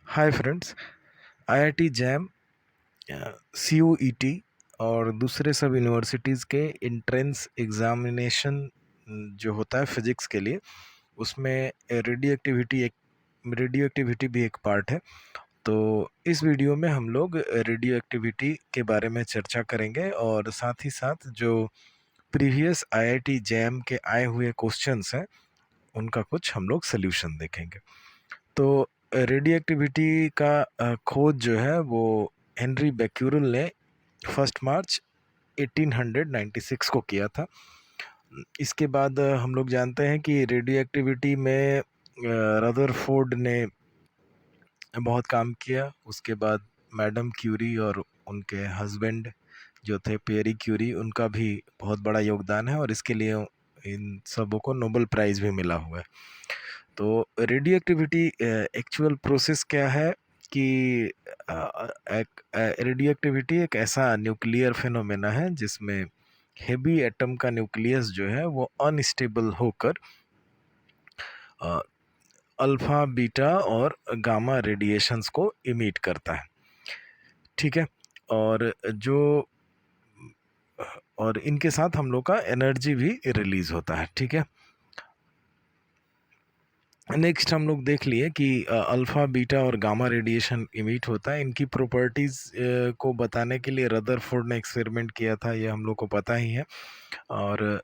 Hi friends. IIT jam, CUET और दूसरे सब यूनिवर्सिटीज़ के इंट्रेंस एग्जामिनेशन जो होता है फिजिक्स के लिए, उसमें रेडियो एक्टिविटी भी एक पार्ट है। तो इस वीडियो में हम लोग रेडियो एक्टिविटी के बारे में चर्चा करेंगे और साथ ही साथ जो प्रीवियस आईआईटी जैम के आए हुए क्वेश्चंस हैं उनका कुछ हम लोग सोल्यूशन देखेंगे। तो रेडियो एक्टिविटी का खोज जो है वो हेनरी बेक्यूरल ने 1 मार्च 1896 को किया था। इसके बाद हम लोग जानते हैं कि रेडियो एक्टिविटी में रदरफोर्ड ने बहुत काम किया। उसके बाद मैडम क्यूरी और उनके हस्बैंड जो थे पियरी क्यूरी, उनका भी बहुत बड़ा योगदान है और इसके लिए इन सबों को नोबेल प्राइज़ भी मिला हुआ है। तो रेडियो एक्टिविटी एक्चुअल प्रोसेस क्या है कि एक रेडियो एक्टिविटी एक ऐसा न्यूक्लियर फिनोमेना है जिसमें हेवी एटम का न्यूक्लियस जो है वो अनस्टेबल होकर अल्फा बीटा और गामा रेडिएशंस को इमिट करता है। ठीक है। और जो और इनके साथ हम लोग का एनर्जी भी रिलीज होता है। ठीक है। नेक्स्ट हम लोग देख लिए कि अल्फ़ा बीटा और गामा रेडिएशन इमिट होता है। इनकी प्रॉपर्टीज़ को बताने के लिए रदरफोर्ड ने एक्सपेरिमेंट किया था, ये हम लोग को पता ही है। और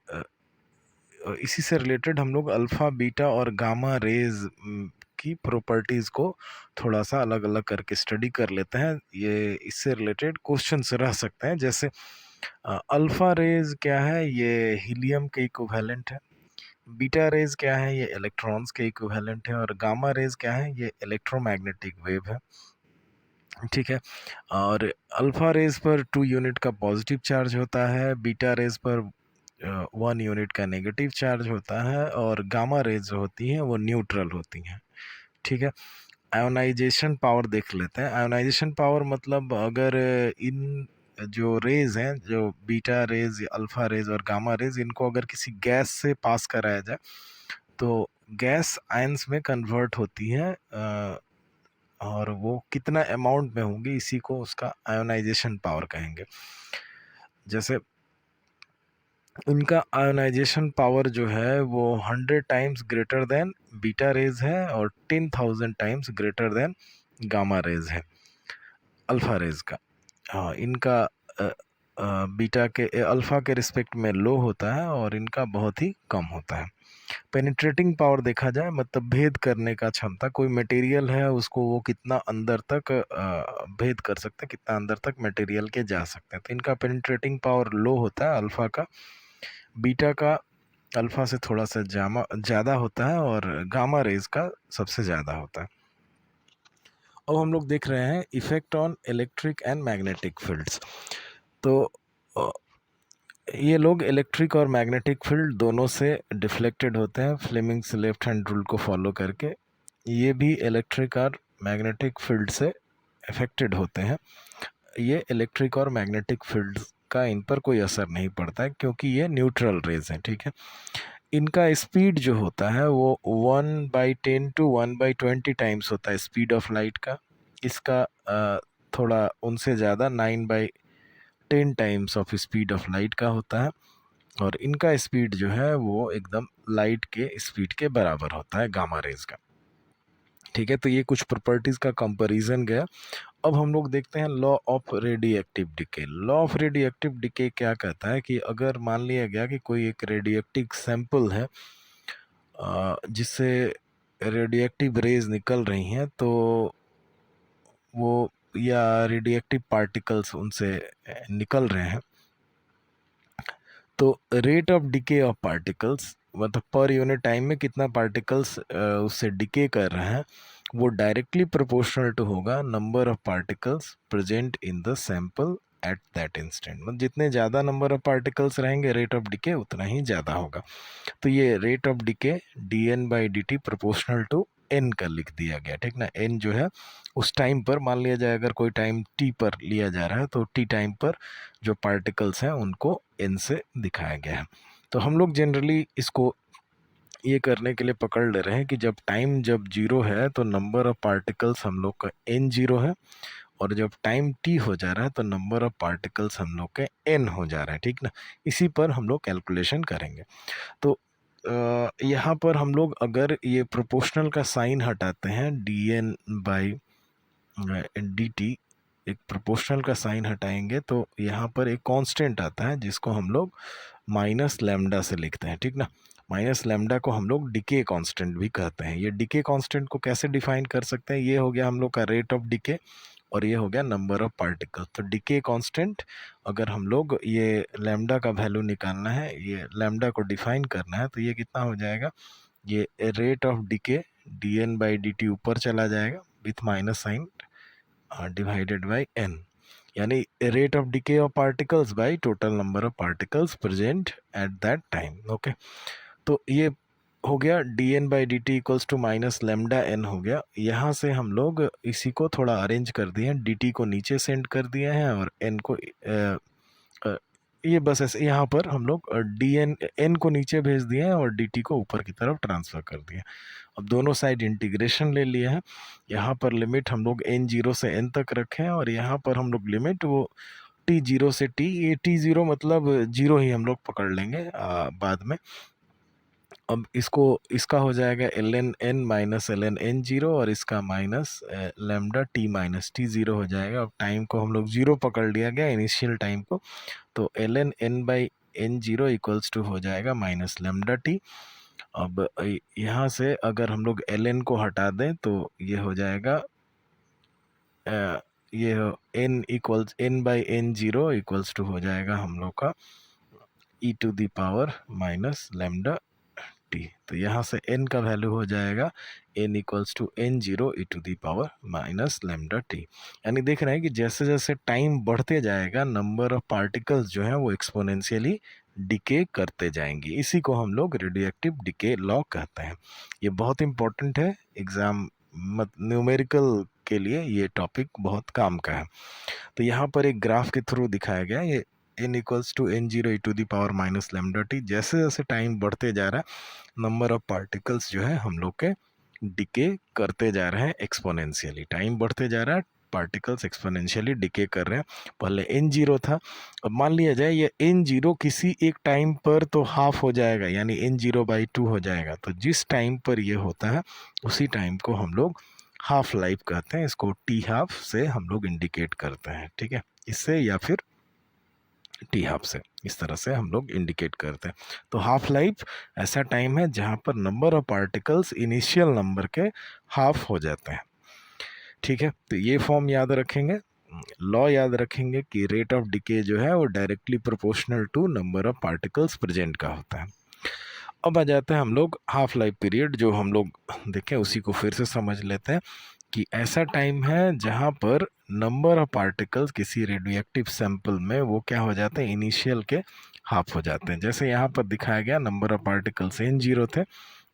इसी से रिलेटेड हम लोग अल्फ़ा बीटा और गामा रेज की प्रॉपर्टीज़ को थोड़ा सा अलग अलग करके स्टडी कर लेते हैं। ये इससे रिलेटेड क्वेश्चंस रह सकते हैं, जैसे अल्फ़ा रेज क्या है, ये हीलियम के इक्विवेलेंट है। बीटा रेज क्या है, ये इलेक्ट्रॉन्स के इक्विवेलेंट है। और गामा रेज क्या है, ये इलेक्ट्रोमैग्नेटिक वेव है। ठीक है। और अल्फा रेज पर 2 यूनिट का पॉजिटिव चार्ज होता है, बीटा रेज पर 1 यूनिट का नेगेटिव चार्ज होता है और गामा रेज जो होती हैं वो न्यूट्रल होती हैं। ठीक है। आयोनाइजेशन पावर देख लेते हैं। आयोनाइजेशन पावर मतलब अगर इन जो रेज हैं, जो बीटा रेज, अल्फा रेज और गामा रेज, इनको अगर किसी गैस से पास कराया जाए तो गैस आयंस में कन्वर्ट होती है, और वो कितना अमाउंट में होंगी इसी को उसका आयोनाइजेशन पावर कहेंगे। जैसे इनका आयोनाइजेशन पावर जो है वो 100 times greater than beta raise है और 10,000 times greater than gamma rays है, अल्फा रेज का। हाँ, इनका बीटा के अल्फा के रिस्पेक्ट में लो होता है और इनका बहुत ही कम होता है। पेनिट्रेटिंग पावर देखा जाए मतलब भेद करने का क्षमता, कोई मटेरियल है उसको वो कितना अंदर तक भेद कर सकते हैं, कितना अंदर तक मटेरियल के जा सकते हैं। तो इनका पेनिट्रेटिंग पावर लो होता है अल्फा का। बीटा का अल्फा से थोड़ा सा ज़्यादा होता है और गामा रेज का सबसे ज़्यादा होता है। अब हम लोग देख रहे हैं effect on electric and magnetic fields. तो ये लोग इलेक्ट्रिक और मैग्नेटिक फील्ड दोनों से डिफ्लेक्टेड होते हैं फ्लेमिंग्स लेफ्ट हैंड रूल को फॉलो करके। ये भी इलेक्ट्रिक और मैग्नेटिक फील्ड से अफेक्टेड होते हैं। ये इलेक्ट्रिक और मैग्नेटिक फील्ड का इन पर कोई असर नहीं पड़ता है क्योंकि ये न्यूट्रल रेज हैं। ठीक है। इनका स्पीड जो होता है वो 1/10 to 1/20 टाइम्स होता है स्पीड ऑफ लाइट का। इसका थोड़ा उनसे ज़्यादा 9/10 times of speed of light का होता है। और इनका स्पीड जो है वो एकदम लाइट के स्पीड के बराबर होता है, गामा रेज का। ठीक है। तो ये कुछ प्रॉपर्टीज का कंपैरिजन गया। अब हम लोग देखते हैं law of radioactive decay. Law of radioactive decay क्या कहता है कि अगर मान लिया गया कि कोई एक रेडियोएक्टिव सैंपल है जिससे रेडियोएक्टिव रेज निकल रही हैं, तो वो या रेडियोएक्टिव पार्टिकल्स उनसे निकल रहे हैं, तो rate of decay of particles मतलब पर यूनिट टाइम में कितना पार्टिकल्स उससे डिके कर रहे हैं, वो डायरेक्टली प्रोपोर्शनल टू होगा number of particles present in the sample at that instant. मतलब जितने ज़्यादा नंबर ऑफ पार्टिकल्स रहेंगे रेट ऑफ डिके उतना ही ज़्यादा होगा। तो ये rate of decay dN/dt proportional to n का लिख दिया गया। ठीक ना। n जो है उस टाइम पर, मान लिया जाए अगर कोई टाइम t पर लिया जा रहा है तो t टाइम पर जो पार्टिकल्स हैं उनको n से दिखाया गया है। तो हम लोग जनरली इसको ये करने के लिए पकड़ ले रहे हैं कि जब टाइम जब जीरो है तो नंबर ऑफ पार्टिकल्स हम लोग का n जीरो है, और जब टाइम t हो जा रहा है तो नंबर ऑफ पार्टिकल्स हम लोग के n हो जा रहा है, ठीक ना। इसी पर हम लोग कैलकुलेशन करेंगे। तो यहाँ पर हम लोग अगर ये प्रोपोर्शनल का साइन हटाते हैं, dn बाई dt, एक प्रोपोर्शनल का साइन हटाएंगे तो यहाँ पर एक कांस्टेंट आता है जिसको हम लोग माइनस लैम्डा से लिखते हैं, ठीक ना। माइनस लैम्डा को हम लोग डिके कांस्टेंट भी कहते हैं। ये डिके कांस्टेंट को कैसे डिफाइन कर सकते हैं, ये हो गया हम लोग का रेट ऑफ डिके और ये हो गया नंबर ऑफ पार्टिकल। तो डिके कांस्टेंट अगर हम लोग ये लैम्डा का वैल्यू निकालना है, ये लैम्डा को डिफाइन करना है, तो ये कितना हो जाएगा, ये rate of decay dn by dt ऊपर चला जाएगा with minus sign divided by n, यानी rate of decay of particles by total number of particles present at that time. Okay, तो ये हो गया dn by dt equals to minus lambda n हो गया। यहाँ से हम लोग इसी को थोड़ा अरेंज कर दिए हैं, dt को नीचे सेंड कर दिए हैं और n को ये बस ऐसे यहाँ पर हम लोग n को नीचे भेज दिए हैं और dt को ऊपर की तरफ ट्रांसफर कर दिए। अब दोनों साइड इंटीग्रेशन ले लिए हैं। यहाँ पर लिमिट हम लोग n जीरो से n तक रखे हैं और यहाँ पर हम लोग लिमिट वो t जीरो से t, ये t जीरो मतलब जीरो ही हम लोग पकड़ लेंगे बाद में। अब इसको इसका हो जाएगा ln n minus ln n zero और इसका minus lambda t minus t zero हो जाएगा। अब टाइम को हम लोग जीरो पकड़ लिया गया, इनिशियल टाइम को, तो ln n by n zero equals to हो जाएगा माइनस लेमडा t। अब यहाँ से अगर हम लोग ln को हटा दें तो ये हो जाएगा ये n equals n by n zero equals to हो जाएगा हम लोग का e to the power minus lambda t। तो यहाँ से n का वैल्यू हो जाएगा n equals to n zero e to the power minus lambda t। यानी देख रहे हैं कि जैसे जैसे टाइम बढ़ते जाएगा नंबर ऑफ पार्टिकल्स जो है वो एक्सपोनेंशियली डिके करते जाएंगे। इसी को हम लोग रेडियोएक्टिव डिके लॉ कहते हैं। ये बहुत इंपॉर्टेंट है, एग्जाम न्यूमेरिकल के लिए ये टॉपिक बहुत काम का है। तो यहाँ पर एक ग्राफ के थ्रू दिखाया गया, ये n equals to n zero e to the power minus lambda t. जैसे जैसे टाइम बढ़ते जा रहा है नंबर ऑफ पार्टिकल्स जो है हम लोग के डिके करते जा रहे हैं एक्सपोनेंशियली। टाइम बढ़ते जा रहा है, पार्टिकल्स एक्सपोनेंशियली डिके कर रहे हैं। पहले n जीरो था, अब मान लिया जाए ये n जीरो किसी एक टाइम पर तो हाफ हो जाएगा, यानी n जीरो बाई टू हो जाएगा। तो जिस टाइम पर ये होता है उसी टाइम को हम लोग हाफ लाइफ कहते हैं। इसको टी हाफ से हम लोग इंडिकेट करते हैं, ठीक है, इससे या फिर टी हाफ से, इस तरह से हम लोग इंडिकेट करते हैं। तो हाफ लाइफ ऐसा टाइम है जहां पर number of particles initial number के हाफ हो जाते हैं, ठीक है। तो ये फॉर्म याद रखेंगे, लॉ याद रखेंगे कि रेट ऑफ डिके जो है वो directly proportional to number of particles present का होता है। अब आ जाते हैं हम लोग हाफ लाइफ पीरियड, जो हम लोग देखें उसी को फिर से समझ लेते हैं कि ऐसा टाइम है जहां पर नंबर ऑफ पार्टिकल्स किसी रेडियोएक्टिव सैंपल में वो क्या हो जाते हैं, इनिशियल के हाफ हो जाते हैं। जैसे यहाँ पर दिखाया गया number of particles n zero थे,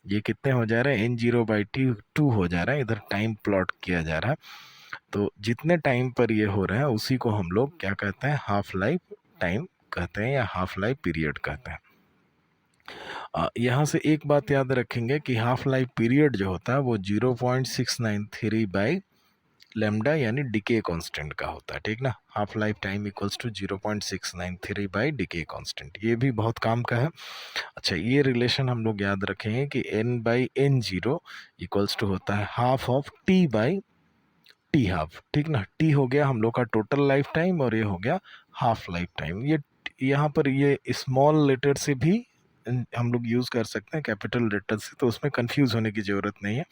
ये कितने हो जा रहे हैं, n zero by t two हो जा रहा है। इधर टाइम प्लॉट किया जा रहा है, तो जितने टाइम पर ये हो रहा है उसी को हम लोग क्या कहते हैं, हाफ लाइफ टाइम कहते हैं या हाफ लाइफ पीरियड कहते हैं। यहाँ से एक बात याद रखेंगे कि हाफ लाइफ पीरियड जो होता है वो 0.693 बाई लेमडा यानी डिके कांस्टेंट का होता है, ठीक ना। Half life time equals to 0.693 by decay constant, ये भी बहुत काम का है। अच्छा, ये रिलेशन हम लोग याद रखेंगे कि n by n zero equals to होता है half of t by t half, ठीक ना। t हो गया हम लोग का टोटल लाइफ टाइम और ये हो गया हाफ लाइफ टाइम। ये यहाँ पर ये स्मॉल लेटर से भी हम लोग यूज़ कर सकते हैं कैपिटल लेटर से, तो उसमें कंफ्यूज होने की ज़रूरत नहीं है।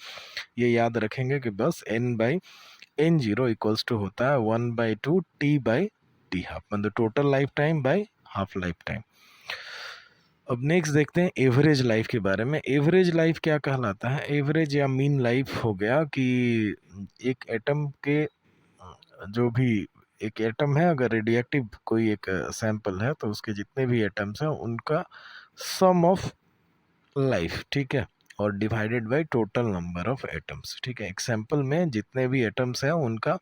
ये याद रखेंगे कि बस n by n zero equals to होता है 1/2 t बाई टी हाफ, मतलब total life time by half life time. अब नेक्स्ट देखते हैं एवरेज लाइफ के बारे में। एवरेज लाइफ क्या कहलाता है, एवरेज या मीन लाइफ हो गया कि एक एटम के जो भी एक एटम है, अगर रेडियोएक्टिव कोई एक सैंपल है तो उसके जितने भी एटम्स हैं उनका सम ऑफ लाइफ, ठीक है, और divided by total number of atoms, ठीक है। एग्जाम्पल में जितने भी एटम्स हैं उनका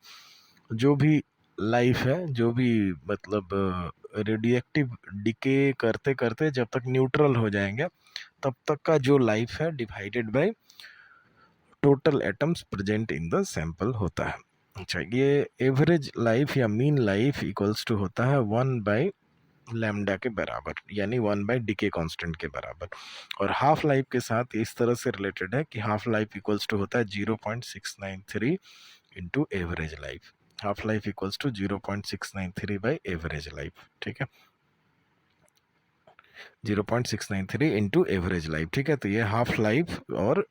जो भी लाइफ है, जो भी मतलब रेडियोएक्टिव डिके करते करते जब तक न्यूट्रल हो जाएंगे तब तक का जो लाइफ है divided by total atoms present in the sample होता है। अच्छा, ये एवरेज लाइफ या मीन लाइफ इक्वल्स टू होता है 1 लैम्डा के बराबर, यानी 1 डीके कांस्टेंट के बराबर। और हाफ लाइफ के साथ इस तरह से रिलेटेड है कि हाफ लाइफ इक्वल्स टू होता है 0.693 into average life. Half life equals to 0.693 by average life, ठीक है, 0.693 इंटू एवरेज लाइफ, ठीक है। तो ये हाफ लाइफ और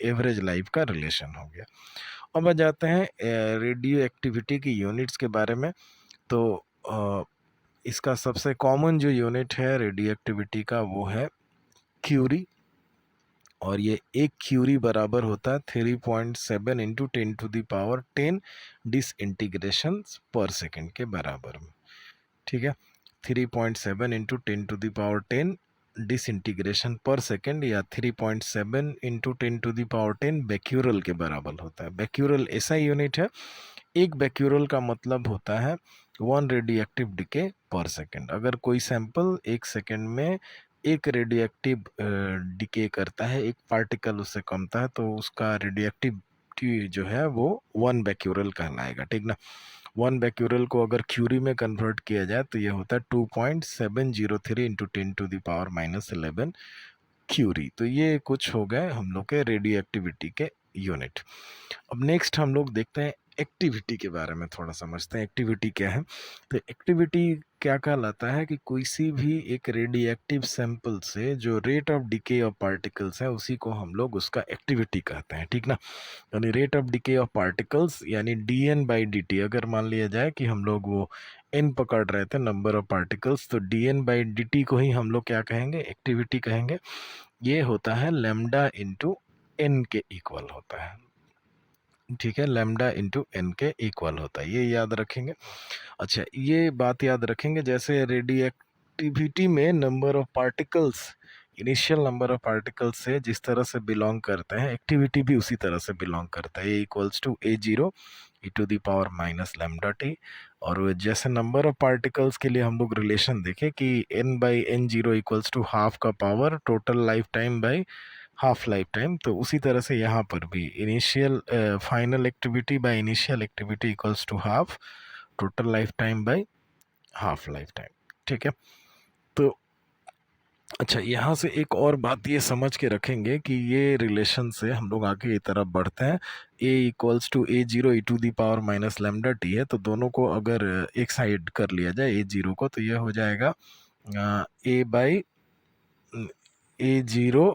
एवरेज लाइफ का रिलेशन हो गया। अब आ जाते हैं रेडियो एक्टिविटी की यूनिट्स के बारे में। तो इसका सबसे कॉमन जो यूनिट है रेडियो एक्टिविटी का वो है क्यूरी, और ये एक क्यूरी बराबर होता है 3.7 इंटू 10⁻10 डिसइंटीग्रेशन पर सेकेंड के बराबर में, ठीक है। 3.7 इंटू 10⁻10 डिसइंटीग्रेशन पर सेकेंड, या 3.7 इंटू 10⁻10 बैक्यूरल के बराबर होता है। बैक्यूरल ऐसा यूनिट है, एक बैक्यूरल का मतलब होता है 1 रेडियो एक्टिव डिके पर सेकेंड। अगर कोई सैंपल एक सेकेंड में एक रेडियो एक्टिव डिके करता है, एक पार्टिकल उससे कमता है, तो उसका रेडियो एक्टिविटी जो है वो 1 बैक्यूरल कहलाएगा, ठीक ना। 1 बैक्यूरल को अगर क्यूरी में कन्वर्ट किया जाए तो ये होता है 2.703 इंटू 10⁻11 क्यूरी। तो ये कुछ हो गए हम लोग के रेडियो एक्टिविटी के यूनिट। अब नेक्स्ट हम लोग देखते हैं एक्टिविटी के बारे में, थोड़ा समझते हैं एक्टिविटी क्या है। तो एक्टिविटी क्या कहलाता है कि कोई सी भी एक रेडियो एक्टिव सैंपल से जो rate of decay of particles है उसी को हम लोग उसका एक्टिविटी कहते हैं, ठीक ना। यानी rate of decay of particles यानी dN/dt। अगर मान लिया जाए कि हम लोग वो n पकड़ रहे थे, नंबर ऑफ पार्टिकल्स, तो dN/dt को ही हम लोग क्या कहेंगे, एक्टिविटी कहेंगे। ये होता है लैम्डा इंटू n के इक्वल होता है, ठीक है, लैम्डा इंटू n के इक्वल होता है, ये याद रखेंगे। अच्छा, ये बात याद रखेंगे, जैसे रेडियो एक्टिविटी में number of particles initial number of particles से जिस तरह से बिलोंग करते हैं, एक्टिविटी भी उसी तरह से बिलोंग करता है। ए इक्वल्स टू A0 e⁻⁻λt। और जैसे नंबर ऑफ पार्टिकल्स के लिए हम लोग रिलेशन देखें कि n/n0 इक्वल्स टू हाफ का power total life time by half life time, तो उसी तरह से यहाँ पर भी initial final activity by initial activity equals to half total life time by half life time, ठीक है। तो अच्छा, यहाँ से एक और बात ये समझ के रखेंगे कि ये रिलेशन से हम लोग आगे की तरफ बढ़ते हैं। a equals to A0 e⁻⁻λt है, तो दोनों को अगर एक साइड कर लिया जाए A0 को, तो ये हो जाएगा A/A0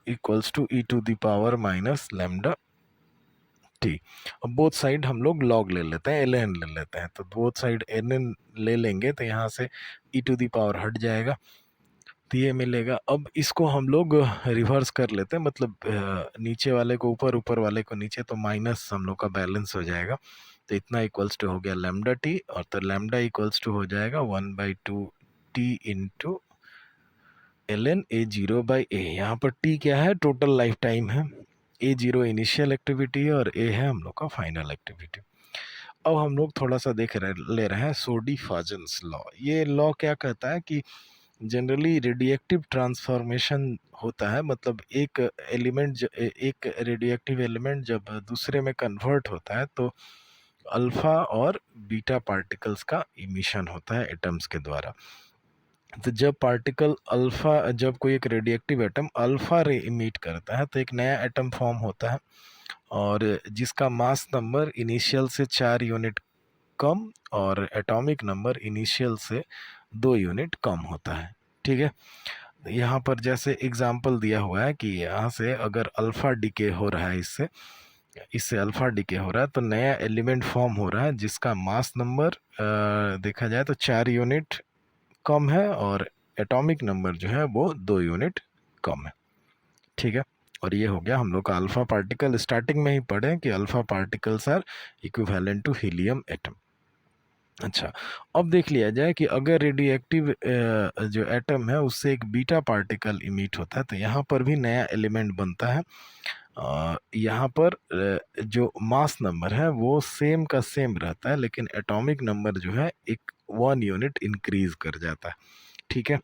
इक्वल्स टू e⁻⁻λt। अब बोथ साइड हम लोग लॉग ले लेते हैं, ln ले लेते हैं, तो बोथ साइड ln ले लेंगे तो यहाँ से e⁻ हट जाएगा, तो ये मिलेगा। अब इसको हम लोग रिवर्स कर लेते हैं, मतलब नीचे वाले को ऊपर, ऊपर वाले को नीचे, तो माइनस हम लोग का बैलेंस हो जाएगा। तो इतना इक्वल्स टू हो गया लैम्डा टी, और तो लैम्डा इक्वल्स टू हो जाएगा 1/2 टी इंटू ln A0/A। यहाँ पर टी क्या है, टोटल लाइफ टाइम है, A0 इनिशियल एक्टिविटी है, और A है हम लोग का फाइनल एक्टिविटी। अब हम लोग थोड़ा सा ले रहे हैं सोडी-फाजन्स लॉ। ये लॉ क्या कहता है कि जनरली रेडिएक्टिव ट्रांसफॉर्मेशन होता है, मतलब एक एक रेडिएक्टिव एलिमेंट जब दूसरे में कन्वर्ट होता है तो अल्फा और बीटा पार्टिकल्स का इमिशन होता है एटम्स के द्वारा। तो जब पार्टिकल अल्फा, जब कोई एक रेडिएक्टिव एटम अल्फा रे इमिट करता है तो एक नया एटम फॉर्म होता है, और जिसका मास नंबर इनिशियल से 4 यूनिट कम और एटॉमिक नंबर इनिशियल से 2 यूनिट कम होता है, ठीक है। यहाँ पर जैसे एग्जाम्पल दिया हुआ है कि यहाँ से अगर अल्फा डिके हो रहा है, इससे इससे अल्फा डिके हो रहा है, तो नया एलिमेंट फॉर्म हो रहा है जिसका मास नंबर देखा जाए तो 4 यूनिट कम है, और एटॉमिक नंबर जो है वो 2 यूनिट कम है, ठीक है। और ये हो गया हम लोग का अल्फा पार्टिकल। स्टार्टिंग में ही पढ़े कि alpha particles are equivalent to helium atom. अच्छा, अब देख लिया जाए कि अगर रेडियो एक्टिव जो एटम है उससे एक बीटा पार्टिकल इमिट होता है, तो यहाँ पर भी नया एलिमेंट बनता है। यहाँ पर जो मास नंबर है वो सेम का सेम रहता है, लेकिन एटॉमिक नंबर जो है एक 1 यूनिट इंक्रीज कर जाता है, ठीक है।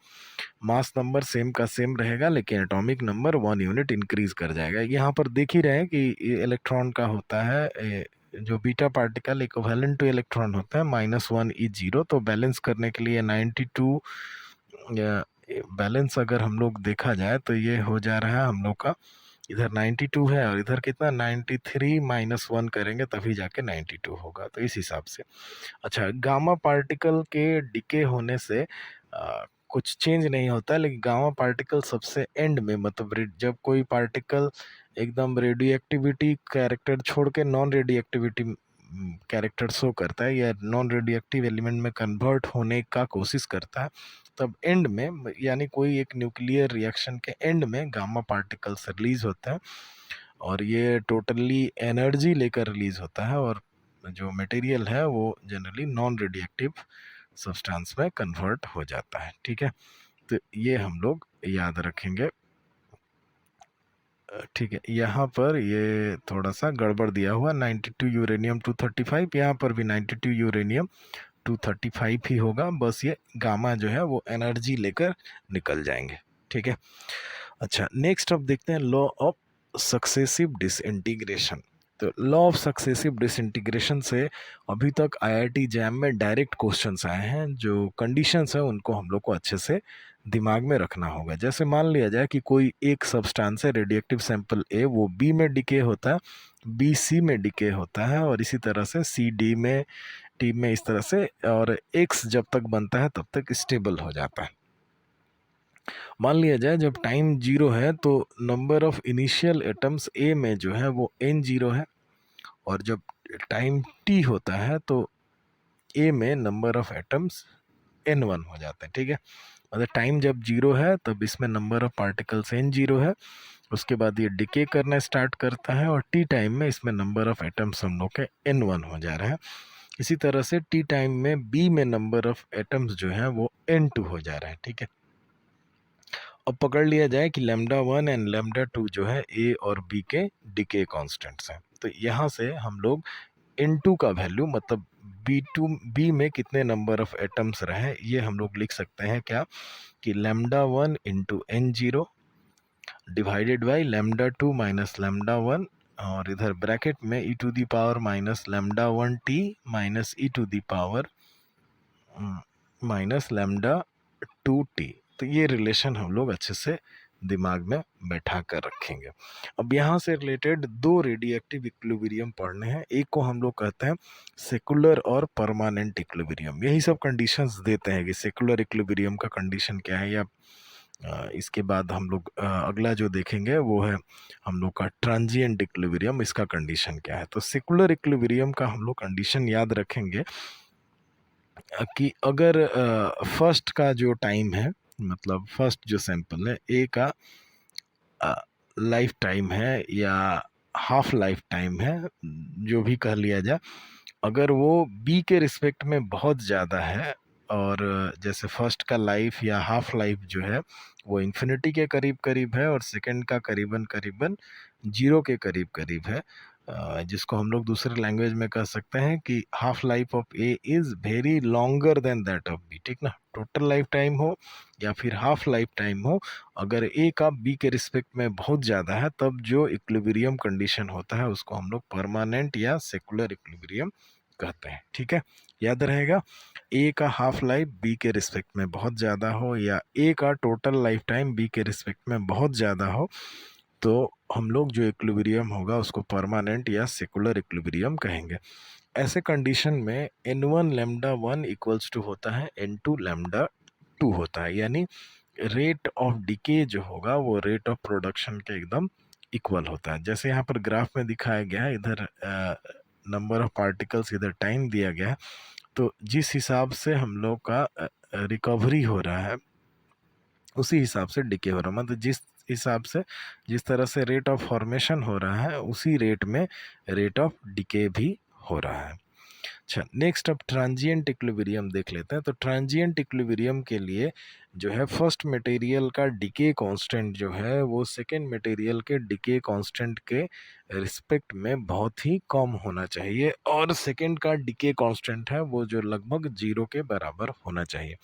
मास नंबर सेम का सेम रहेगा, लेकिन एटॉमिक नंबर 1 यूनिट इंक्रीज कर जाएगा। यहाँ पर देख ही रहे हैं कि इलेक्ट्रॉन का होता है जो beta particle equivalent two electron होता है -1 E0। तो बैलेंस करने के लिए 92 बैलेंस अगर हम लोग देखा जाए तो ये हो जा रहा है हम लोग का, इधर 92 है और इधर कितना 93 -1 करेंगे तभी जाके 92 होगा, तो इस हिसाब से। अच्छा, गामा पार्टिकल के डिके होने से कुछ चेंज नहीं होता है, लेकिन गामा पार्टिकल सबसे एंड में, मतलब जब कोई पार्टिकल एकदम रेडियो एक्टिविटी कैरेक्टर छोड़ के non radio activity character show करता है या नॉन रेडियो एक्टिव एलिमेंट में कन्वर्ट होने का कोशिश करता है, तब एंड में, यानी कोई एक न्यूक्लियर रिएक्शन के एंड में गामा पार्टिकल्स रिलीज होता है और ये टोटली एनर्जी लेकर रिलीज होता है, और जो मटेरियल है वो जनरली नॉन रेडिएक्टिव सब्सटेंस में कन्वर्ट हो जाता है। ठीक है, तो ये हम लोग याद रखेंगे। ठीक है, यहाँ पर ये थोड़ा सा गड़बड़ दिया हुआ 92 यूरेनियम 235, यहाँ पर भी 92 यूरेनियम 235 ही होगा, बस ये गामा जो है वो एनर्जी लेकर निकल जाएंगे। ठीक है। अच्छा, नेक्स्ट अब देखते हैं लॉ ऑफ सक्सेसिव डिसइंटीग्रेशन। तो लॉ ऑफ सक्सेसिव डिसइंटीग्रेशन से अभी तक आईआईटी जैम में डायरेक्ट क्वेश्चंस आए हैं। जो कंडीशंस हैं उनको हम लोग को अच्छे से दिमाग में रखना होगा। जैसे मान लिया जाए कि कोई एक सब्सटेंस है, रेडिएक्टिव सैंपल ए, वो बी में डिके होता है, बी सी में डिके होता है, और इसी तरह से सी डी में, टी में, इस तरह से, और एक्स जब तक बनता है तब तक स्टेबल हो जाता है। मान लिया जाए जब टाइम 0 है तो नंबर ऑफ इनिशियल एटम्स ए में जो है वो n0 है, और जब टाइम t होता है तो ए में नंबर ऑफ एटम्स n1 हो जाते हैं। ठीक है, मतलब टाइम जब 0 है तब इसमें नंबर ऑफ पार्टिकल्स n0 है, उसके बाद ये डिके करना स्टार्ट करता है, और टी टाइम में इसमें नंबर ऑफ एटम्स हम लोग के n1 हो जा रहा है। इसी तरह से टी टाइम में बी में नंबर ऑफ एटम्स जो है वो n2 हो जा रहा है। ठीक है, अब पकड़ लिया जाए कि λ1 एंड λ2 जो है ए और बी के डिके कांस्टेंट्स हैं, तो यहाँ से हम लोग n2 का वैल्यू, मतलब बी में कितने नंबर ऑफ एटम्स रहे, ये हम लोग लिख सकते हैं क्या, कि λ1 into n0 divided by λ2 minus λ1, और इधर ब्रैकेट में e to the power minus λ1t minus e to the power minus λ2t। तो ये रिलेशन हम लोग अच्छे से दिमाग में बैठा कर रखेंगे। अब यहाँ से रिलेटेड दो रेडिएक्टिव इक्विलिब्रियम पढ़ने हैं। एक को हम लोग कहते हैं सेकुलर और परमानेंट इक्विलिब्रियम। यही सब कंडीशंस देते हैं कि सेकुलर इक्विलिब्रियम का कंडीशन क्या है, या इसके बाद हम लोग अगला जो देखेंगे वो है हम लोग का ट्रांजिएंट इक्विलिब्रियम, इसका कंडीशन क्या है। तो सेकुलर इक्विलिब्रियम का हम लोग कंडीशन याद रखेंगे कि अगर फर्स्ट का जो टाइम है, मतलब फर्स्ट जो सैंपल है ए का लाइफ टाइम है या हाफ लाइफ टाइम है, जो भी कह लिया जाए, अगर वो बी के रिस्पेक्ट में बहुत ज़्यादा है, और जैसे फर्स्ट का लाइफ या हाफ लाइफ जो है वो इन्फिनिटी के करीब करीब है, और सेकंड का करीबन करीबन 0 के करीब करीब है, जिसको हम लोग दूसरे लैंग्वेज में कह सकते हैं कि half life of A is very longer than that of B. ठीक ना, टोटल लाइफ टाइम हो या फिर हाफ लाइफ टाइम हो, अगर ए का बी के रिस्पेक्ट में बहुत ज़्यादा है तब जो इक्विलिब्रियम कंडीशन होता है उसको हम लोग परमानेंट या सेकुलर इक्विलिब्रियम कहते हैं। ठीक है, याद रहेगा, ए का हाफ लाइफ बी के रिस्पेक्ट में बहुत ज़्यादा हो या ए का टोटल लाइफ टाइम बी के रिस्पेक्ट में बहुत ज़्यादा हो, तो हम लोग जो इक्विलिब्रियम होगा उसको परमानेंट या सेकुलर इक्विलिब्रियम कहेंगे। ऐसे कंडीशन में n1 λ1 इक्वल्स टू होता है n2 λ2 होता है, यानी रेट ऑफ डिके जो होगा वो रेट ऑफ प्रोडक्शन के एकदम इक्वल होता है। जैसे यहाँ पर ग्राफ में दिखाया गया है, इधर नंबर ऑफ पार्टिकल्स, इधर टाइम दिया गया है, तो जिस हिसाब से हम लोग का रिकवरी हो रहा है उसी हिसाब से डिके हो रहा है, मतलब जिस हिसाब से, जिस तरह से रेट ऑफ फॉर्मेशन हो रहा है उसी रेट में रेट ऑफ डिके भी हो रहा है। अच्छा, नेक्स्ट अब ट्रांजिएंट इक्विलिब्रियम देख लेते हैं। तो ट्रांजिएंट इक्विलिब्रियम के लिए जो है फर्स्ट मटेरियल का डिके कांस्टेंट जो है वो सेकेंड मटेरियल के डिके कांस्टेंट के रिस्पेक्ट में बहुत ही कम होना चाहिए, और सेकेंड का डिके कांस्टेंट है वो जो लगभग 0 के बराबर होना चाहिए।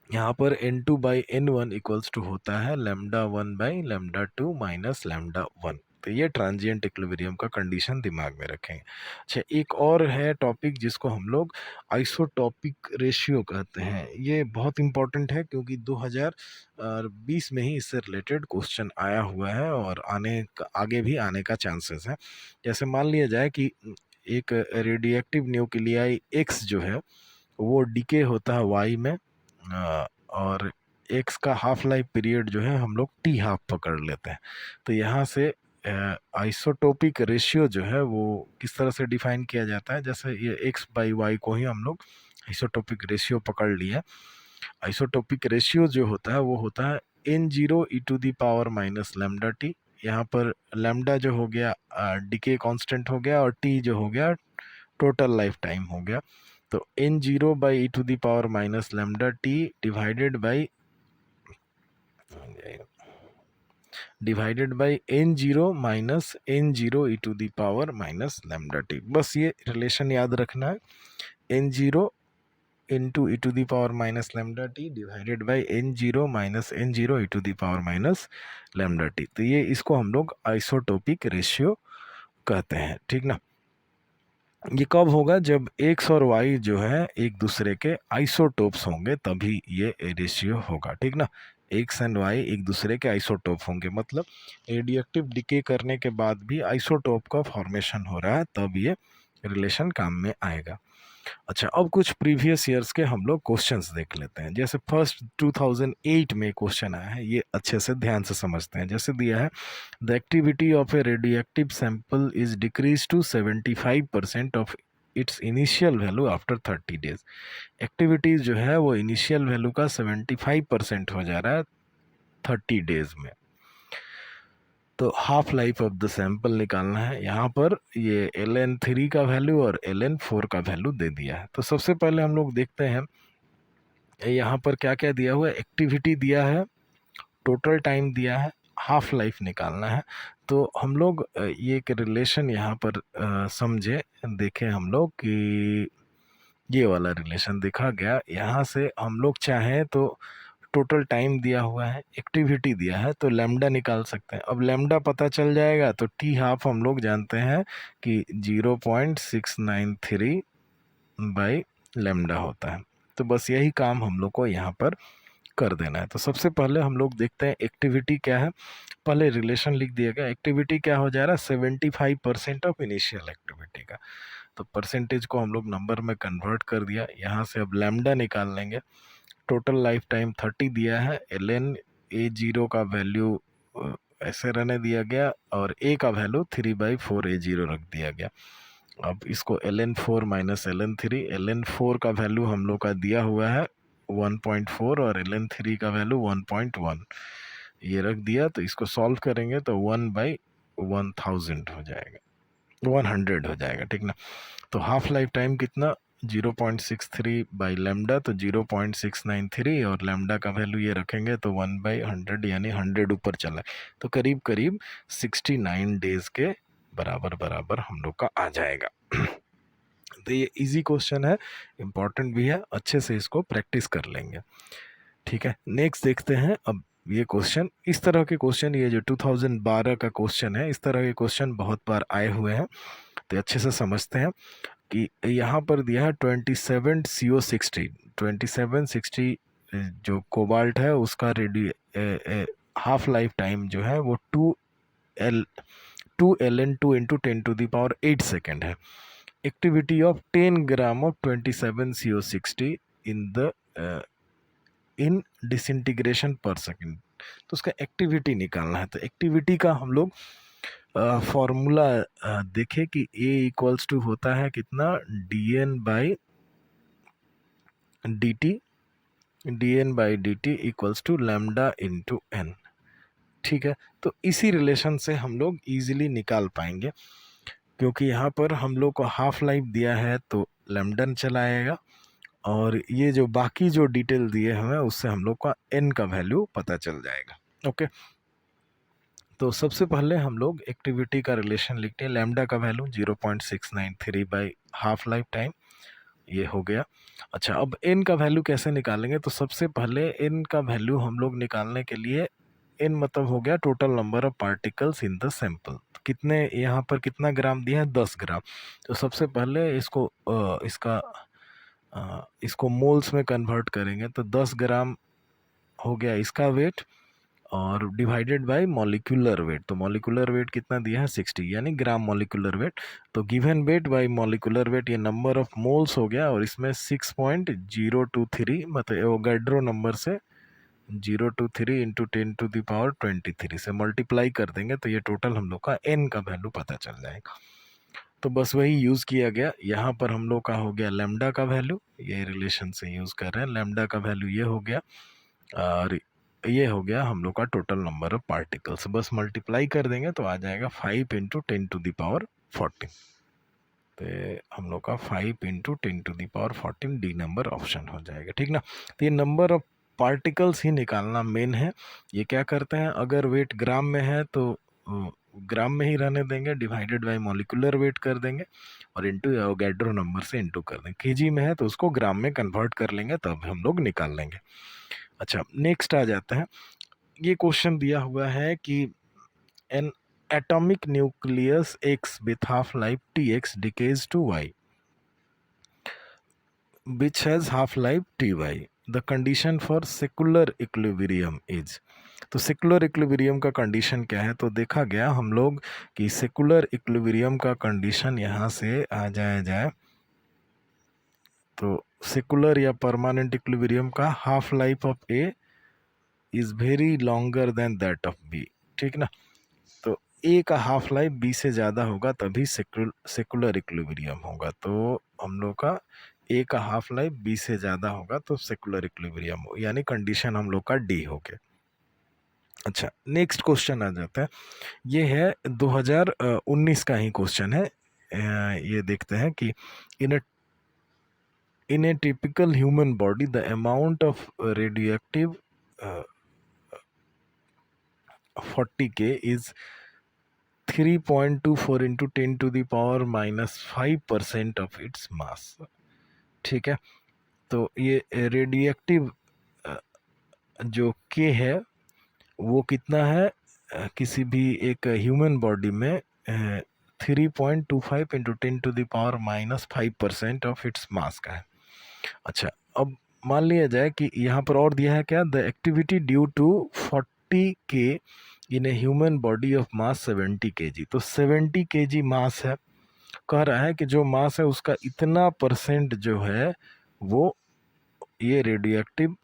यहाँ पर n2/n1 इक्वल्स टू होता है λ1/λ2 माइनस λ1। तो ये ट्रांजिएंट इक्विलिब्रियम का कंडीशन दिमाग में रखेंगे। अच्छा, एक और है टॉपिक जिसको हम लोग आइसोटॉपिक रेशियो कहते हैं। ये बहुत इंपॉर्टेंट है क्योंकि 2020 में ही इससे रिलेटेड क्वेश्चन आया हुआ है और आगे भी आने का चांसेस है। जैसे मान लिया जाए कि एक रेडियोएक्टिव न्यूक्लियाई एक्स जो है वो डीके होता है वाई में, और एक्स का हाफ लाइफ पीरियड जो है हम लोग टी हाफ पकड़ लेते हैं। तो यहाँ से आइसोटोपिक रेशियो जो है वो किस तरह से डिफाइन किया जाता है, जैसे ये एक्स बाई वाई को ही हम लोग आइसोटोपिक रेशियो पकड़ लिया। आइसोटोपिक रेशियो जो होता है वो होता है n0 e to the power minus lambda t. यहाँ पर लैम्डा जो हो गया डीके कांस्टेंट हो गया और टी जो हो गया टोटल लाइफ टाइम हो गया। तो n0 by e to the power minus lambda t divided by n0 minus n0 e to the power minus lambda t. बस ये रिलेशन याद रखना है, n0 into e to the power minus lambda t divided by n0 minus n0 e to the power minus lambda t. तो ये इसको हम लोग आइसोटोपिक रेशियो कहते हैं, ठीक ना। ये कब होगा, जब एक्स और वाई जो है एक दूसरे के आइसोटोप्स होंगे तभी ये रेशियो होगा, ठीक ना। एक्स एंड वाई एक दूसरे के आइसोटोप होंगे, मतलब रेडियोएक्टिव डिके करने के बाद भी आइसोटोप का फॉर्मेशन हो रहा है, तब ये रिलेशन काम में आएगा। अच्छा, अब कुछ प्रीवियस ईयर्स के हम लोग क्वेश्चंस देख लेते हैं। जैसे फर्स्ट 2008 में क्वेश्चन आया है, ये अच्छे से ध्यान से समझते हैं। जैसे दिया है, the activity of a radioactive sample is decrease to 75% of its initial value after 30 days. Activities जो है वो इनिशियल वैल्यू का 75% हो जा रहा है 30 डेज में। तो half life of the sample निकालना है। यहाँ पर ये ln3 का वैल्यू और ln4 का वैल्यू दे दिया है। तो सबसे पहले हम लोग देखते हैं यहाँ पर क्या क्या दिया हुआ है। एक्टिविटी दिया है, टोटल टाइम दिया है, हाफ लाइफ निकालना है। तो हम लोग ये एक रिलेशन यहाँ पर समझे, देखें हम लोग कि ये वाला रिलेशन देखा गया। यहाँ से हम लोग चाहें तो टोटल टाइम दिया हुआ है, एक्टिविटी दिया है, तो लैम्डा निकाल सकते हैं। अब लैम्डा पता चल जाएगा तो टी हाफ हम लोग जानते हैं कि 0.693 बाई लैम्डा होता है। तो बस यही काम हम लोग को यहाँ पर कर देना है। तो सबसे पहले हम लोग देखते हैं एक्टिविटी क्या है। पहले रिलेशन लिख दिया गया, एक्टिविटी क्या हो जा रहा है 75% ऑफ इनिशियल एक्टिविटी का। तो परसेंटेज को हम लोग नंबर में कन्वर्ट कर दिया। यहाँ से अब लैम्डा निकाल लेंगे। टोटल लाइफ टाइम 30 दिया है, ln a0 का वैल्यू ऐसे रहने दिया गया और a का वैल्यू 3/4 a0 रख दिया गया। अब इसको ln4 माइनस ln3, ln4 का वैल्यू हम लोग का दिया हुआ है 1.4 और ln3 का वैल्यू 1.1 ये रख दिया। तो इसको सॉल्व करेंगे तो 1/1000 हो जाएगा, 100 हो जाएगा, ठीक ना। तो हाफ लाइफ टाइम कितना 0.63 बाई लैम्डा, तो 0.693 और लैम्डा का वैल्यू ये रखेंगे तो 1/100 यानी 100 ऊपर चला, तो करीब करीब 69 डेज के बराबर बराबर हम लोग का आ जाएगा। तो ये इजी क्वेश्चन है, इम्पॉर्टेंट भी है, अच्छे से इसको प्रैक्टिस कर लेंगे, ठीक है। नेक्स्ट देखते हैं अब ये क्वेश्चन। इस तरह के क्वेश्चन, ये जो 2012 का क्वेश्चन है, इस तरह के क्वेश्चन बहुत बार आए हुए हैं, तो अच्छे से समझते हैं कि यहाँ पर दिया है 27CO60, 2760 जो कोबाल्ट है उसका हाफ लाइफ टाइम जो है वो 2ln2 इंटू 10⁸ सेकेंड है। Activity of 10 gram of 27CO60 in disintegration पर सेकेंड। तो उसका एक्टिविटी निकालना है। तो एक्टिविटी का हम लोग फॉर्मूला देखें कि A इक्वल्स टू होता है कितना, dn by dt equals to lambda into n, ठीक है। तो इसी रिलेशन से हम लोग इजीली निकाल पाएंगे, क्योंकि यहाँ पर हम लोग को हाफ लाइफ दिया है तो लैम्डा चला आएगा, और ये जो बाकी जो डिटेल दिए हमें उससे हम लोग का n का वैल्यू पता चल जाएगा, ओके। तो सबसे पहले हम लोग एक्टिविटी का रिलेशन लिखते हैं। लैम्डा का value 0.693 by half life time, ये हो गया। अच्छा, अब n का वैल्यू कैसे निकालेंगे? तो सबसे पहले n का वैल्यू हम लोग निकालने के लिए, n मतलब हो गया total number of particles in the sample. कितने यहाँ पर कितना ग्राम दिया है? 10 ग्राम। तो सबसे पहले इसको इसको मोल्स में कन्वर्ट करेंगे, तो 10 ग्राम हो गया इसका वेट, और डिवाइडेड बाय मॉलिक्यूलर वेट। तो मॉलिक्यूलर वेट कितना दिया है? 60, यानी ग्राम मॉलिक्यूलर वेट। तो given weight by molecular weight, ये नंबर ऑफ मोल्स हो गया, और इसमें 6.023 मतलब एवोगैड्रो नंबर से 023 इंटू 10⁻23 से मल्टीप्लाई कर देंगे, तो ये टोटल हम लोग का n का वैल्यू पता चल जाएगा। तो बस वही यूज़ किया गया। यहाँ पर हम लोग का हो गया लैम्डा का वैल्यू, ये रिलेशन से यूज़ कर रहे हैं। लैम्डा का वैल्यू ये हो गया, और ये हो गया हम लोग का टोटल नंबर ऑफ पार्टिकल्स। बस मल्टीप्लाई कर देंगे तो आ जाएगा 5 इंटू 10⁻14। तो हम लोग का 5 इंटू 10⁻14 डी नंबर ऑप्शन हो जाएगा, ठीक ना। तो ये नंबर ऑफ पार्टिकल्स ही निकालना मेन है। ये क्या करते हैं, अगर वेट ग्राम में है तो ग्राम में ही रहने देंगे, डिवाइडेड बाय मॉलिक्यूलर वेट कर देंगे, और इंटू एवोगैड्रो नंबर से इंटू कर देंगे। केजी में है तो उसको ग्राम में कन्वर्ट कर लेंगे, तब हम लोग निकाल लेंगे। अच्छा, नेक्स्ट आ जाते हैं। ये क्वेश्चन दिया हुआ है कि N atomic nucleus X with half-life Tx decays to Y, which has half-life Ty. The condition for secular equilibrium is, तो सेकुलर इक्विलिब्रियम का कंडीशन क्या है? तो देखा गया हम लोग कि सेकुलर इक्विलिब्रियम का कंडीशन यहाँ से आ जाए, तो सेकुलर या परमानेंट इक्विलिब्रियम का half life of A is very longer than that of B, ठीक ना। तो ए का हाफ लाइफ बी से ज़्यादा होगा तभी सेकुलर इक्विलिब्रियम होगा। तो हम लोग का ए का हाफ लाइफ बी से ज़्यादा होगा तो सेकुलर इक्विलिब्रियम हो, यानी कंडीशन हम लोग का डी हो गया। अच्छा, नेक्स्ट क्वेश्चन आ जाता है। ये है 2019 का ही क्वेश्चन है। ये देखते हैं कि in a typical human body the amount of radioactive 40K is 3.24 into 10⁻⁻5% of its mass, ठीक है। तो ये रेडिएक्टिव जो के है वो कितना है? किसी भी एक ह्यूमन बॉडी में 3.25 इंटू 10⁻⁻5% ऑफ इट्स मास का है। अच्छा, अब मान लिया जाए कि यहाँ पर और दिया है क्या? The activity due to 40K in a human body of mass 70 kg। तो 70 kg मास है, कह रहा है कि जो मास है उसका इतना परसेंट जो है वो ये रेडियोएक्टिव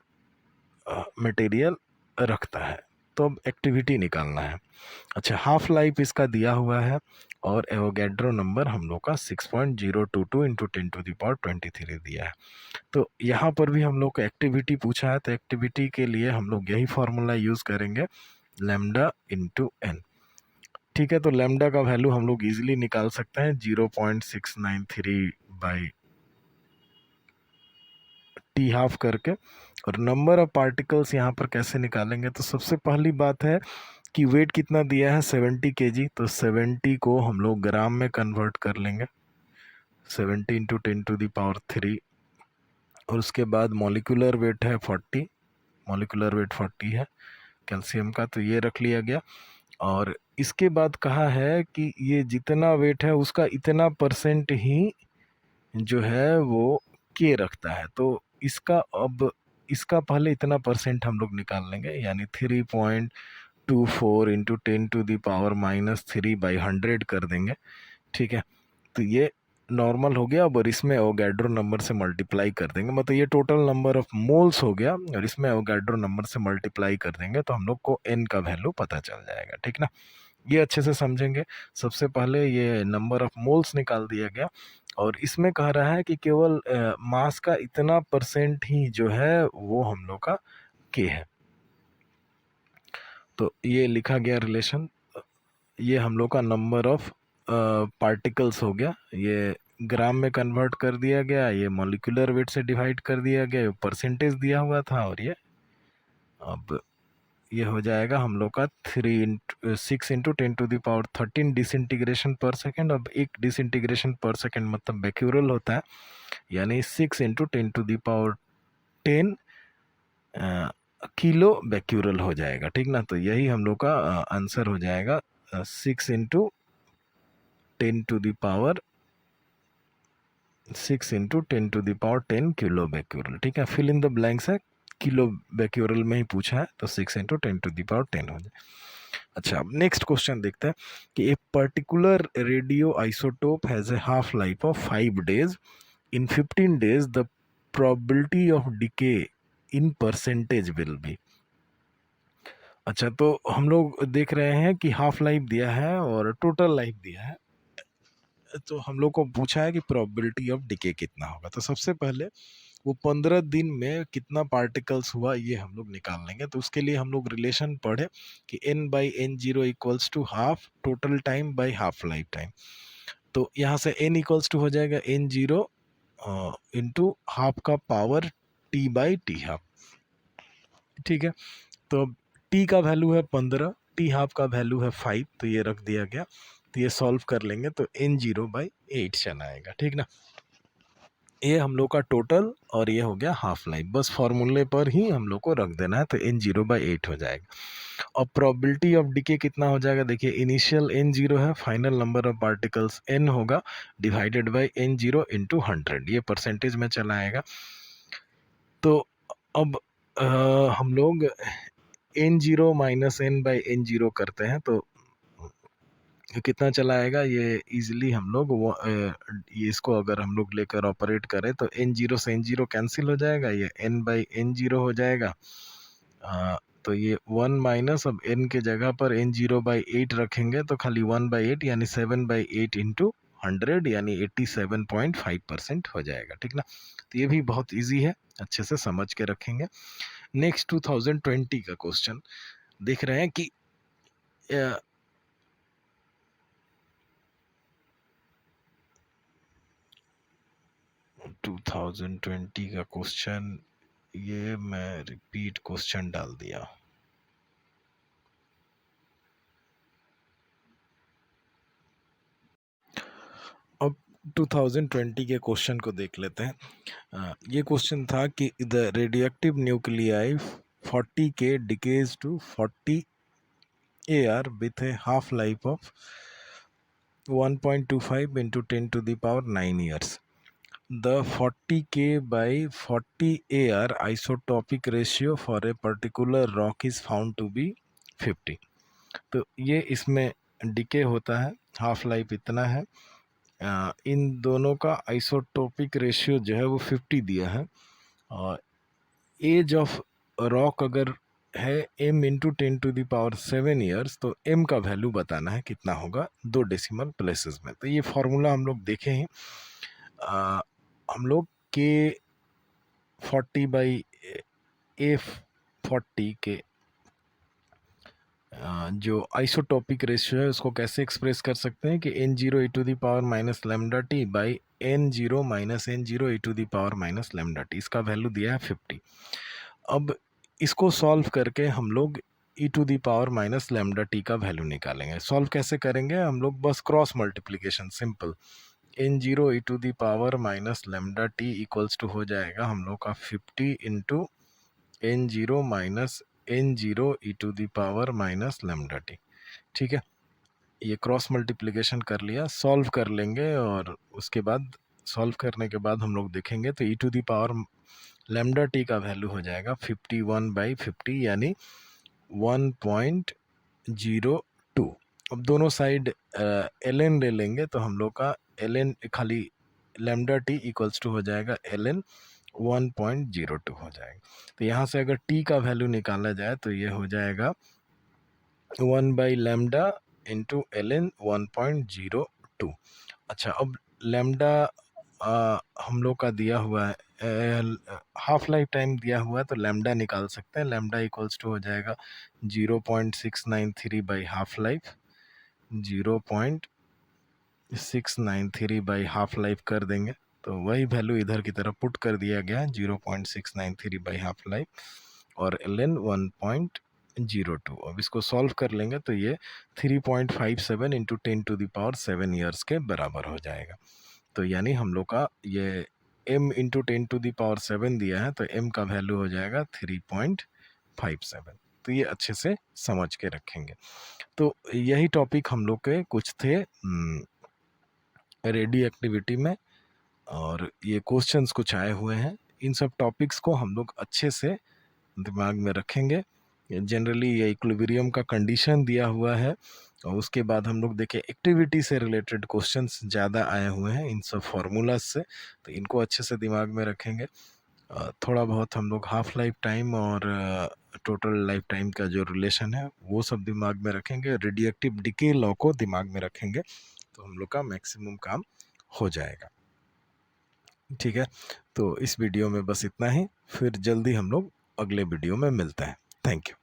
मटेरियल रखता है। तो अब एक्टिविटी निकालना है। अच्छा, हाफ लाइफ इसका दिया हुआ है, और एवोगैड्रो नंबर हम लोग का 6.022 इंटू 10⁻23 दिया है। तो यहाँ पर भी हम लोग को एक्टिविटी पूछा है, तो एक्टिविटी के लिए हम लोग यही फॉर्मूला यूज़ करेंगे, लैम्डा इंटू एन, ठीक है। तो लैम्डा का वैल्यू हम लोग इजीली निकाल सकते हैं 0.693 बाई टी हाफ करके। और नंबर ऑफ पार्टिकल्स यहाँ पर कैसे निकालेंगे? तो सबसे पहली बात है कि वेट कितना दिया है? 70 kg। तो 70 को हम लोग ग्राम में कन्वर्ट कर लेंगे, 70 इंटू 10⁻3, और उसके बाद मॉलिक्यूलर वेट है 40, मॉलिक्यूलर वेट 40 है कैल्शियम का, तो ये रख लिया गया। और इसके बाद कहा है कि ये जितना वेट है उसका इतना परसेंट ही जो है वो के रखता है। तो इसका अब इसका पहले इतना परसेंट हम लोग निकाल लेंगे, यानी 3.24 इंटू 10⁻³ बाई 100 कर देंगे, ठीक है। तो ये नॉर्मल हो गया। अब और इसमें एवोगैड्रो नंबर से मल्टीप्लाई कर देंगे, मतलब ये टोटल नंबर ऑफ मोल्स हो गया, और इसमें एवोगैड्रो नंबर से मल्टीप्लाई कर देंगे तो हम लोग को एन का वैल्यू पता चल जाएगा, ठीक ना। ये अच्छे से समझेंगे। सबसे पहले ये नंबर ऑफ मोल्स निकाल दिया गया, और इसमें कह रहा है कि केवल मास का इतना परसेंट ही जो है वो हम लोग का के है। तो ये लिखा गया रिलेशन, ये हम लोग का नंबर ऑफ पार्टिकल्स हो गया, ये ग्राम में कन्वर्ट कर दिया गया, ये मॉलिक्यूलर वेट से डिवाइड कर दिया गया, ये परसेंटेज दिया हुआ था, और ये अब ये हो जाएगा हम लोग का 6 × 10⁻13 डिसइंटीग्रेशन पर सेकेंड। अब एक डिसइंटीग्रेशन पर सेकेंड मतलब बैक्यूरल होता है, यानी 6 × 10⁻10 किलो बैक्यूरल हो जाएगा, ठीक ना। तो यही हम लोग का आंसर हो जाएगा 6 × 10⁻10 किलो बैक्यूरल, ठीक है। फिल इन द ब्लैंक्स है, किलो बैक्यूरल में ही पूछा है, तो 6 × 10⁻10 हो जाए। अच्छा, अब नेक्स्ट क्वेश्चन देखते हैं कि a particular radio isotope has a half life of 5 days। In 15 days the probability of decay in percentage will be. अच्छा, तो हम लोग देख रहे हैं कि हाफ लाइफ दिया है और टोटल लाइफ दिया है, तो हम लोग को पूछा है कि प्रोबेबिलिटी ऑफ डिके कितना होगा। तो सबसे पहले वो 15 दिन में कितना पार्टिकल्स हुआ ये हम लोग निकाल लेंगे। तो उसके लिए हम लोग रिलेशन पढ़े कि n/n0 equals to half total time by half life time. तो यहाँ से n इक्वल्स टू हो जाएगा n0 इंटू हाफ का पावर t/t हाफ, ठीक है। तो t का वैल्यू है 15, t हाफ का वैल्यू है 5, तो ये रख दिया गया। तो ये सॉल्व कर लेंगे तो n0/8 चला आएगा, ठीक ना। ये हम लोग का टोटल और ये हो गया हाफ लाइफ, बस फॉर्मूले पर ही हम लोग को रख देना है, तो n0/8 हो जाएगा। और प्रोबेबिलिटी ऑफ डिके कितना हो जाएगा, देखिए इनिशियल n0 है, final number of particles n होगा, डिवाइडेड बाय n0 इंटू 100, ये परसेंटेज में चला आएगा। तो अब हम लोग n0 माइनस n/n0 करते हैं, तो कितना चला आएगा, ये इजीली हम लोग ये इसको अगर हम लोग लेकर ऑपरेट करें तो n0 से n0 कैंसिल हो जाएगा, ये n/n0 हो जाएगा। तो ये 1 माइनस, अब n के जगह पर n0/8 रखेंगे तो खाली 1/8 यानी 7/8 इंटू 100 यानी 87.5% हो जाएगा, ठीक ना। तो ये भी बहुत इजी है, अच्छे से समझ के रखेंगे। नेक्स्ट 2020 का क्वेश्चन देख रहे हैं कि 2020 का क्वेश्चन, ये मैं रिपीट क्वेश्चन डाल दिया। अब 2020 के क्वेश्चन को देख लेते हैं। ये क्वेश्चन था कि the radioactive nuclei 40K decays to 40 AR with a half life of 1.25 into 10 to the power 9 years. The 40K by 40 AR isotopic ratio for a particular rock is found to be 50। तो ये इसमें decay होता है, half life इतना है। इन दोनों का isotopic ratio जो है वो 50 दिया है। और एज ऑफ रॉक अगर है m into 10 to the power 7 years, तो m का वैल्यू बताना है कितना होगा 2 डेसिमल प्लेसेस में। तो ये फॉर्मूला हम लोग देखे हैं, हम लोग के 40/A40 के जो आइसोटोपिक रेशियो है उसको कैसे एक्सप्रेस कर सकते हैं कि n0 e to the power minus lambda t by n0 minus n0 e to the power minus lambda t, इसका वैल्यू दिया है 50। अब इसको सॉल्व करके हम लोग e to the power minus lambda t का वैल्यू निकालेंगे। सॉल्व कैसे करेंगे हम लोग, बस cross multiplication, simple. n0 e to the power minus lambda t equals to हो जाएगा हम लोग का 50 into n0 minus n0 e to the power minus lambda t, ठीक है। ये क्रॉस मल्टीप्लिकेशन कर लिया, सॉल्व कर लेंगे और उसके बाद सॉल्व करने के बाद हम लोग देखेंगे तो e to the power lambda t का वैल्यू हो जाएगा 51/50 यानी 1.02। अब दोनों साइड ln ले लेंगे तो हम लोग का ln खाली लैम्डा टी इक्वल्स टू हो जाएगा ln 1.02 हो जाएगा। तो यहाँ से अगर t का वैल्यू निकाला जाए तो ये हो जाएगा 1/λ इंटू ln 1.02। अच्छा, अब लैम्डा हम लोग का दिया हुआ है, हाफ लाइफ टाइम दिया हुआ है, तो लैम्डा निकाल सकते हैं। लैम्डा इक्वल्स टू हो जाएगा 0.693 by half life, 0.693 by half life कर देंगे तो वही वैल्यू इधर की तरफ पुट कर दिया गया 0.693 बाई हाफ लाइफ और ln 1.02। 02। अब इसको सॉल्व कर लेंगे तो ये 3.57 इंटू 10⁻7 ईयर्स के बराबर हो जाएगा। तो यानी हम लोग का ये m इंटू 10⁻7 दिया है, तो m का वैल्यू हो जाएगा 3.57। तो ये अच्छे से समझ के रखेंगे। तो यही टॉपिक हम लोग के कुछ थे रेडी एक्टिविटी में, और ये क्वेश्चंस कुछ आए हुए हैं। इन सब टॉपिक्स को हम लोग अच्छे से दिमाग में रखेंगे। जनरली ये इक्विलिब्रियम का कंडीशन दिया हुआ है, और उसके बाद हम लोग देखें एक्टिविटी से रिलेटेड क्वेश्चंस ज़्यादा आए हुए हैं इन सब फार्मूलाज से, तो इनको अच्छे से दिमाग में रखेंगे। थोड़ा बहुत हम लोग हाफ लाइफ टाइम और टोटल लाइफ टाइम का जो रिलेशन है वो सब दिमाग में रखेंगे। रेडियोएक्टिव डिके लॉ को दिमाग में रखेंगे, तो हम लोग का मैक्सिमम काम हो जाएगा। ठीक है, तो इस वीडियो में बस इतना ही, फिर जल्दी हम लोग अगले वीडियो में मिलते हैं। Thank you.